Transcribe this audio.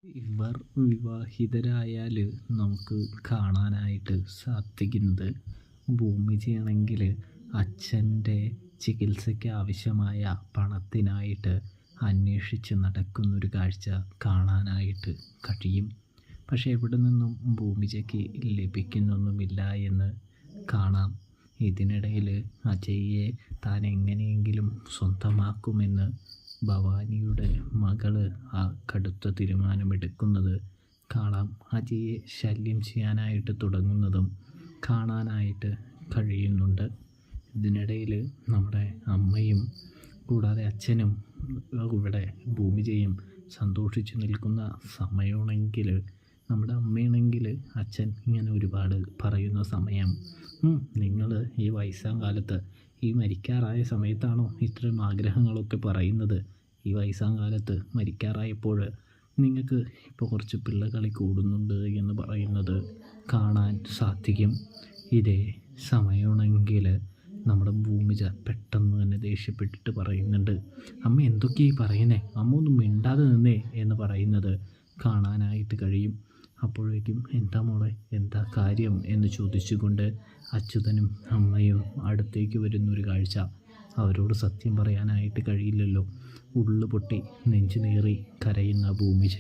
ഇവർ വിവാഹിതരായാൽ നമുക്ക് കാണാനായിട്ട് സാധിക്കുന്നത് ഭൂമിജയാണെങ്കിൽ അച്ഛൻ്റെ ചികിത്സയ്ക്ക് ആവശ്യമായ പണത്തിനായിട്ട് അന്വേഷിച്ച് നടക്കുന്നൊരു കാഴ്ച കാണാനായിട്ട് കഴിയും. പക്ഷേ എവിടെ നിന്നും ഭൂമിജയ്ക്ക് ലഭിക്കുന്നൊന്നുമില്ല എന്ന് കാണാം. ഇതിനിടയിൽ അജയ്യെ താൻ എങ്ങനെയെങ്കിലും സ്വന്തമാക്കുമെന്ന് ഭവാനിയുടെ മകൾ കടുത്ത തീരുമാനമെടുക്കുന്നത് കാണാം. അജയ്യെ ശല്യം ചെയ്യാനായിട്ട് തുടങ്ങുന്നതും കാണാനായിട്ട് കഴിയുന്നുണ്ട്. ഇതിനിടയിൽ നമ്മുടെ അമ്മയും കൂടാതെ അച്ഛനും ഇവിടെ ഭൂമിജയും സന്തോഷിച്ച് നിൽക്കുന്ന സമയമാണെങ്കിൽ നമ്മുടെ അമ്മയാണെങ്കിൽ അച്ഛൻ ഇങ്ങനെ ഒരുപാട് പറയുന്ന സമയം, നിങ്ങൾ ഈ വയസ്സാം കാലത്ത് ഈ മരിക്കാറായ സമയത്താണോ ഇത്രയും ആഗ്രഹങ്ങളൊക്കെ പറയുന്നത്? ഈ വയസ്സാം കാലത്ത് മരിക്കാറായപ്പോൾ നിങ്ങൾക്ക് ഇപ്പോൾ കുറച്ച് പിള്ളകളി കൂടുന്നുണ്ട് എന്ന് പറയുന്നത് കാണാൻ സാധിക്കും. ഇതേ സമയമാണെങ്കിൽ നമ്മുടെ ഭൂമിജ പെട്ടെന്ന് തന്നെ ദേഷ്യപ്പെട്ടിട്ട് പറയുന്നുണ്ട്, അമ്മ എന്തൊക്കെയായി പറയുന്നേ, അമ്മ ഒന്നും മിണ്ടാതെ നിന്നേ എന്ന് പറയുന്നത് കാണാനായിട്ട് കഴിയും. അപ്പോഴേക്കും എന്താ മോളെ, എന്താ കാര്യം എന്ന് ചോദിച്ചുകൊണ്ട് അച്യുതനും അമ്മയും അടുത്തേക്ക് വരുന്നൊരു കാഴ്ച. അവരോട് സത്യം പറയാനായിട്ട് കഴിയില്ലല്ലോ. ഉള്ളു പൊട്ടി നെഞ്ചു നീറി കരയുന്ന ഭൂമിജ.